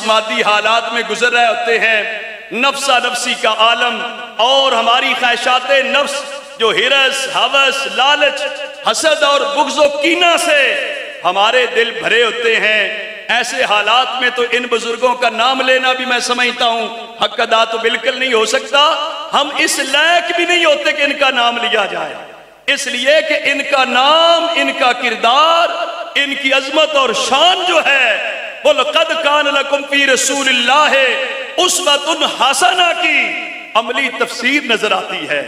مادی حالات میں گزر رہے ہوتے ہیں، نفسا نفسی کا عالم اور ہماری خواہشات نفس جو ہرس، ہوس، لالچ، حسد اور بغض و کینہ سے ہمارے دل بھرے ہوتے ہیں، ایسے حالات میں تو ان بزرگوں کا نام لینا بھی میں سمجھتا ہوں حق ادا تو بالکل نہیں ہو سکتا، ہم اس لائق بھی نہیں ہوتے کہ ان کا نام لیا جائے، اس لیے کہ ان کا نام، ان کا کردار، ان کی عظمت اور شان جو ہے وہ لَقَدْ كَانَ لَكُمْ فِي رَسُولِ اللَّهِ أُسْوَةٌ حَسَنَةٌ کی عملی تفسیر نظر آتی ہے۔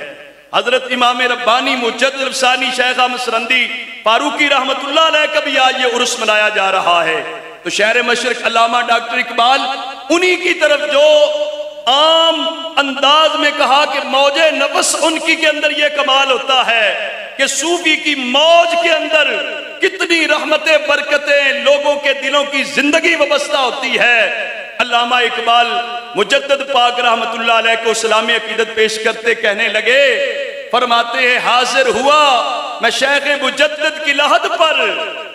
حضرت امام ربانی مجدد الفسانی شیخ احمد سرندی فاروقی رحمت اللہ علیہ کا بھی آج یہ عرس منایا جا رہا ہے، تو شہر مشرق علامہ ڈاکٹر اقبال انہی کی طرف جو عام انداز میں کہا کہ موج نفس ان کی کے اندر یہ کمال ہوتا ہے کہ صوفی کی موج کے اندر کتنی رحمتیں برکتیں لوگوں کے دلوں کی زندگی وابستہ ہوتی ہے۔ علامہ اقبال مجدد پاک رحمت اللہ علیہ کو اسلامی عقیدت پیش کرتے کہنے لگے، فرماتے ہیں حاضر ہوا میں شیخ مجدد کی لحد پر،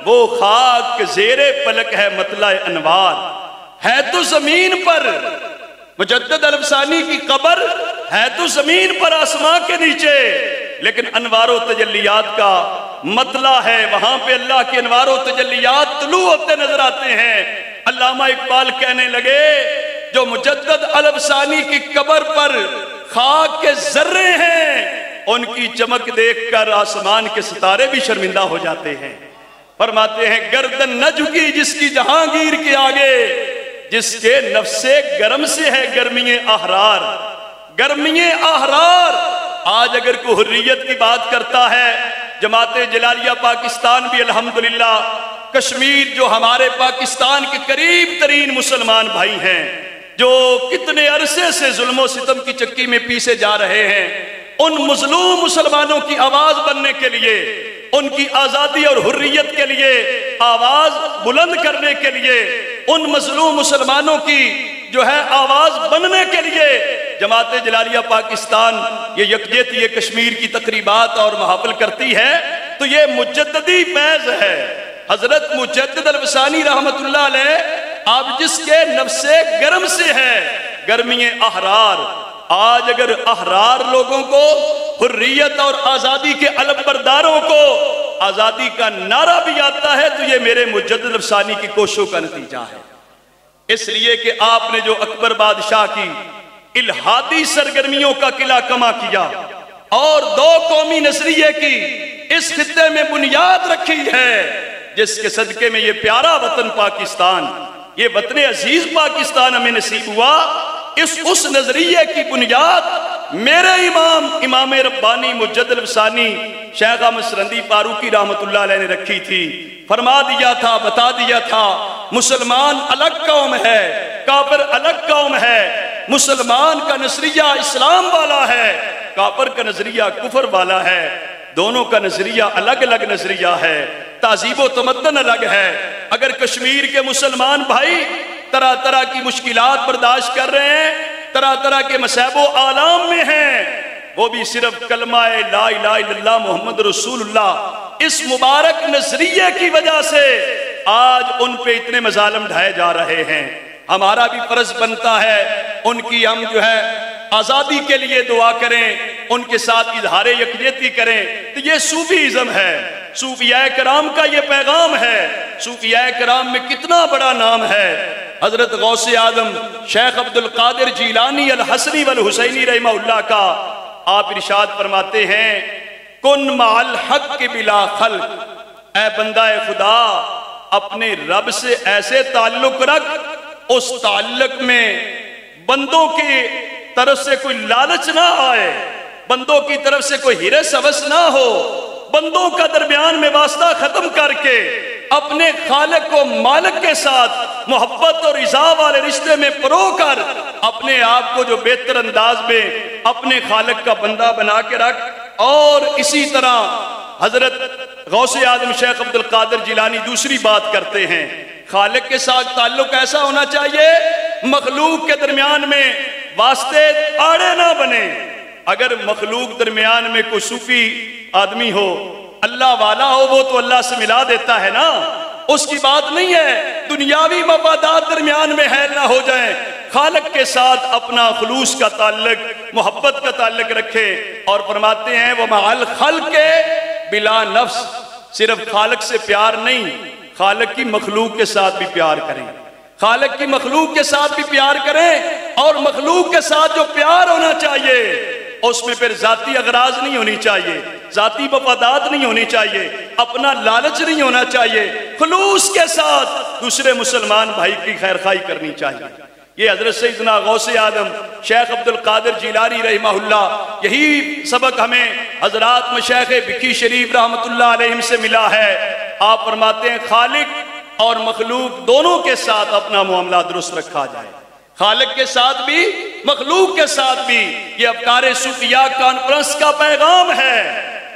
وہ خاک زیر پلک ہے مطلع انوار، ہے تو زمین پر مجدد الفسانی کی قبر ہے تو زمین پر آسمان کے نیچے، لیکن انوار و تجلیات کا مطلع ہے، وہاں پہ اللہ کے انوار و تجلیات طلوع ہوتے نظر آتے ہیں۔ علامہ اقبال کہنے لگے جو مجدد الفسانی کی قبر پر خاک کے ذرے ہیں ان کی چمک دیکھ کر آسمان کے ستارے بھی شرمندہ ہو جاتے ہیں۔ فرماتے ہیں گردن نہ جھکی جس کی جہانگیر کے آگے، جس کے نفس گرم سے ہے گرمی احرار، گرمی احرار۔ آج اگر کوئی حریت کی بات کرتا ہے، جماعت جلالیہ پاکستان بھی الحمدللہ، کشمیر جو ہمارے پاکستان کے قریب ترین مسلمان بھائی ہیں، جو کتنے عرصے سے ظلم و ستم کی چکی میں پیسے جا رہے ہیں، ان مظلوم مسلمانوں کی آواز بننے کے لیے، ان کی آزادی اور حریت کے لیے آواز بلند کرنے کے لیے، ان مظلوم مسلمانوں کی جو ہے آواز بننے کے لیے جماعت جلالیہ پاکستان یہ یکجہتی کشمیر کی تقریبات اور محافل کرتی ہے، تو یہ مجددی فیض ہے۔ حضرت مجدد الفسانی رحمت اللہ علیہ آپ جس کے نفس گرم سے ہے گرمی احرار، آج اگر احرار لوگوں کو، حریت اور آزادی کے علم برداروں کو آزادی کا نعرہ بھی آتا ہے تو یہ میرے مجدد الفسانی کی کوششوں کا نتیجہ ہے، اس لیے کہ آپ نے جو اکبر بادشاہ کی الہادی سرگرمیوں کا قلعہ کما کیا اور دو قومی نظریے کی اس خطے میں بنیاد رکھی ہے، جس کے صدقے میں یہ پیارا وطن پاکستان، یہ وطن عزیز پاکستان ہمیں نصیب ہوا، اس نظریے کی بنیاد میرے امام ربانی مجدد الفسانی شیخ احمد سرندی فاروقی رحمت اللہ علیہ نے رکھی تھی۔ فرما دیا تھا، بتا دیا تھا، مسلمان الگ قوم ہے، کافر الگ قوم ہے، مسلمان کا نظریہ اسلام والا ہے، کافر کا نظریہ کفر والا ہے، دونوں کا نظریہ الگ الگ نظریہ ہے، تہذیب و تمدن الگ ہے۔ اگر کشمیر کے مسلمان بھائی طرح طرح کی مشکلات برداشت کر رہے ہیں، طرح طرح کے مصائب و آلام میں ہیں، وہ بھی صرف کلمہ لا الہ الا اللہ محمد رسول اللہ اس مبارک نظریے کی وجہ سے آج ان پہ اتنے مظالم ڈھائے جا رہے ہیں۔ ہمارا بھی فرض بنتا ہے ان کی ہم جو ہے آزادی کے لیے دعا کریں، ان کے ساتھ اظہار یکجہتی کریں، تو یہ صوفیزم ہے، صوفیاء کرام کا یہ پیغام ہے۔ صوفیاء کرام میں کتنا بڑا نام ہے، حضرت غوث اعظم شیخ عبد القادر جیلانی الحسنی والحسینی رحمہ اللہ کا آپ ارشاد فرماتے ہیں کن مع الحق بلا خلق، اے بندہ خدا اپنے رب سے ایسے تعلق رکھ، اس تعلق میں بندوں کی طرف سے کوئی لالچ نہ آئے، بندوں کی طرف سے کوئی ہرس ہوس نہ ہو، بندوں کا درمیان میں واسطہ ختم کر کے اپنے خالق و مالک کے ساتھ محبت اور رضا والے رشتے میں پرو کر اپنے آپ کو جو بہتر انداز میں اپنے خالق کا بندہ بنا کے رکھ۔ اور اسی طرح حضرت غوث اعظم شیخ عبد القادر جیلانی دوسری بات کرتے ہیں، خالق کے ساتھ تعلق ایسا ہونا چاہیے مخلوق کے درمیان میں واسطے آڑے نہ بنے۔ اگر مخلوق درمیان میں کوئی صوفی آدمی ہو، اللہ والا ہو، وہ تو اللہ سے ملا دیتا ہے نا، اس کی بات نہیں ہے، دنیاوی مفادات درمیان میں حائل نہ ہو جائیں، خالق کے ساتھ اپنا خلوص کا تعلق، محبت کا تعلق رکھے۔ اور فرماتے ہیں وَمَعَ الْخَلْقِ بِلَا نَفْسِ، صرف خالق سے پیار نہیں، خالق کی مخلوق کے ساتھ بھی پیار کریں، خالق کی مخلوق کے ساتھ بھی پیار کریں۔ اور مخلوق کے ساتھ جو پیار ہونا چاہیے اس میں پھر ذاتی اغراض نہیں ہونی چاہیے، ذاتی مفادات نہیں ہونی چاہیے، اپنا لالچ نہیں ہونا چاہیے، خلوص کے ساتھ دوسرے مسلمان بھائی کی خیر خواہی کرنی چاہیے۔ یہ حضرت سیدنا غوث اعظم شیخ عبد القادر جیلانی رحمہ اللہ، یہی سبق ہمیں حضرات مشایخ بکھی شریف رحمۃ اللہ علیہم سے ملا ہے۔ آپ فرماتے ہیں خالق اور مخلوق دونوں کے ساتھ اپنا معاملہ درست رکھا جائے، خالق کے ساتھ بھی مخلوق کے ساتھ بھی۔ یہ افکار صوفیہ کانفرنس کا پیغام ہے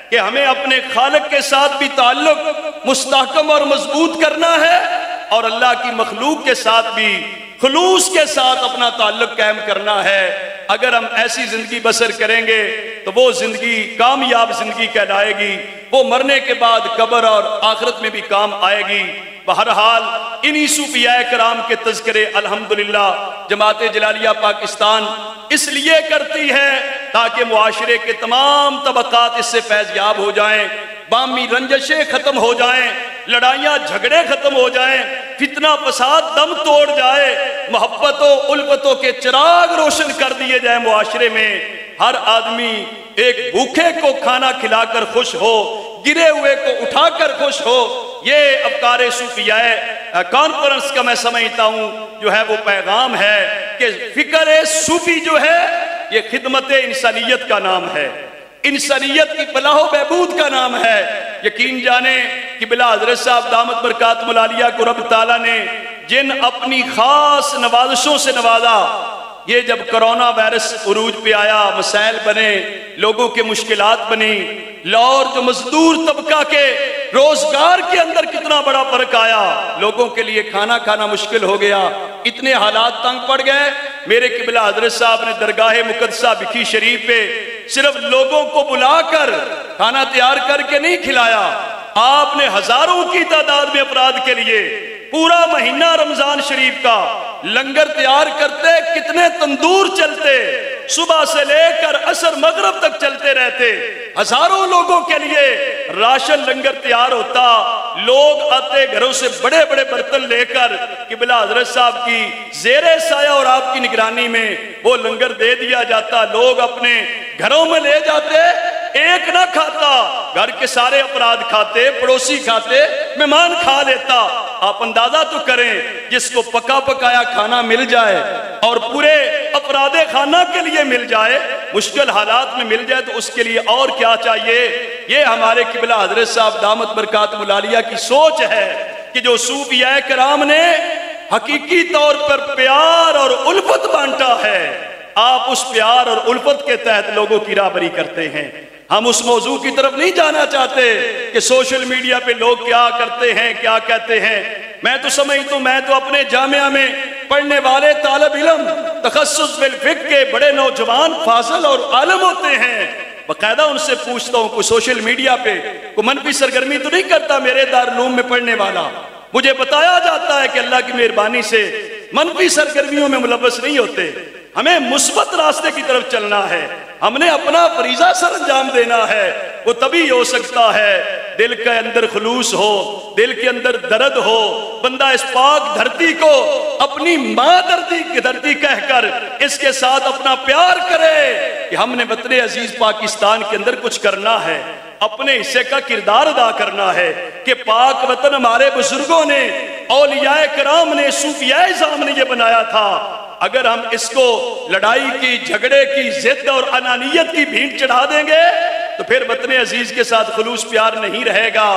کہ ہمیں اپنے خالق کے ساتھ بھی تعلق مستحکم اور مضبوط کرنا ہے، اور اللہ کی مخلوق کے ساتھ بھی خلوص کے ساتھ اپنا تعلق قائم کرنا ہے۔ اگر ہم ایسی زندگی بسر کریں گے تو وہ زندگی کامیاب زندگی کہلائے گی، وہ مرنے کے بعد قبر اور آخرت میں بھی کام آئے گی۔ بہرحال انہی صوفیاء کرام کے تذکرے الحمدللہ جماعت جلالیہ پاکستان اس لیے کرتی ہے تاکہ معاشرے کے تمام طبقات اس سے فیض یاب ہو جائیں، باہمی رنجشیں ختم ہو جائیں، لڑائیاں جھگڑے ختم ہو جائیں، فتنہ فساد دم توڑ جائے، محبتوں الفتوں کے چراغ روشن کر دیے جائیں معاشرے میں، ہر آدمی ایک بھوکے کو کھانا کھلا کر خوش ہو، گرے ہوئے کو اٹھا کر خوش ہو۔ یہ افکار صوفیاء کانفرنس کا میں سمجھتا ہوں جو ہے وہ پیغام ہے کہ فکر صوفی جو ہے یہ خدمت انسانیت کا نام ہے، انسانیت کی فلاح و بہبود کا نام ہے۔ یقین جانیں کہ بلا حضرت صاحب دامت برکاتہم العالیہ کو رب تعالیٰ نے جن اپنی خاص نوازشوں سے نوازا، یہ جب کرونا وائرس عروج پہ آیا، مسائل بنے، لوگوں کے مشکلات بنی، لاہور جو مزدور طبقہ کے روزگار کے اندر کتنا بڑا فرق آیا، لوگوں کے لیے کھانا کھانا مشکل ہو گیا، اتنے حالات تنگ پڑ گئے۔ میرے قبلہ حضرت صاحب نے درگاہ مقدسہ بکھی شریف پہ صرف لوگوں کو بلا کر کھانا تیار کر کے نہیں کھلایا، آپ نے ہزاروں کی تعداد میں افراد کے لیے پورا مہینہ رمضان شریف کا لنگر تیار کرتے، کتنے تندور چلتے، صبح سے لے کر عصر مغرب تک چلتے رہتے، ہزاروں لوگوں کے لیے راشن لنگر تیار ہوتا، لوگ آتے گھروں سے بڑے بڑے برتن لے کر قبلہ حضرت صاحب کی زیر سایہ اور آپ کی نگرانی میں وہ لنگر دے دیا جاتا، لوگ اپنے گھروں میں لے جاتے، ایک نہ کھاتا، گھر کے سارے افراد کھاتے، پڑوسی کھاتے، مہمان کھا لیتا۔ آپ اندازہ تو کریں، جس کو پکا پکایا کھانا مل جائے اور پورے افراد خانہ کے لیے مل جائے، مشکل حالات میں مل جائے، تو اس کے لیے اور کیا چاہیے۔ یہ ہمارے قبلہ حضرت صاحب دامت برکاتہم العالیہ کی سوچ ہے کہ جو صوفیاء کرام نے حقیقی طور پر پیار اور الفت بانٹا ہے، آپ اس پیار اور الفت کے تحت لوگوں کی راہبری کرتے ہیں۔ ہم اس موضوع کی طرف نہیں جانا چاہتے کہ سوشل میڈیا پہ لوگ کیا کرتے ہیں، کیا کہتے ہیں۔ میں تو سمجھتا ہوں، میں تو اپنے جامعہ میں پڑھنے والے طالب علم تخصص بالفقہ کے بڑے نوجوان فاضل اور عالم ہوتے ہیں، باقاعدہ ان سے پوچھتا ہوں کوئی سوشل میڈیا پہ کوئی منفی سرگرمی تو نہیں کرتا میرے دارالعلوم میں پڑھنے والا؟ مجھے بتایا جاتا ہے کہ اللہ کی مہربانی سے منفی سرگرمیوں میں ملوث نہیں ہوتے۔ ہمیں مثبت راستے کی طرف چلنا ہے، ہم نے اپنا فریضہ سر انجام دینا ہے۔ وہ تبھی ہو سکتا ہے دل کے اندر خلوص ہو، دل کے اندر درد ہو، بندہ اس پاک دھرتی کو اپنی ماں دھرتی کہہ کر اس کے ساتھ اپنا پیار کرے کہ ہم نے وطن عزیز پاکستان کے اندر کچھ کرنا ہے، اپنے حصے کا کردار ادا کرنا ہے کہ پاک وطن ہمارے بزرگوں نے، اولیاء کرام نے، صوفیاء اعظام نے یہ بنایا تھا۔ اگر ہم اس کو لڑائی کی، جھگڑے کی، ضد اور انانیت کی بھینٹ چڑھا دیں گے تو پھر وطن عزیز کے ساتھ خلوص پیار نہیں رہے گا۔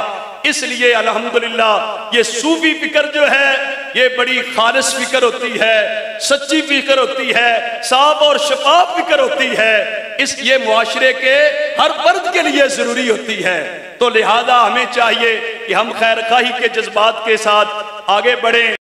اس لیے الحمدللہ یہ صوفی فکر جو ہے یہ بڑی خالص فکر ہوتی ہے، سچی فکر ہوتی ہے، صاف اور شفاف فکر ہوتی ہے، یہ معاشرے کے ہر فرد کے لیے ضروری ہوتی ہے۔ تو لہذا ہمیں چاہیے کہ ہم خیر خواہی کے جذبات کے ساتھ آگے بڑھیں۔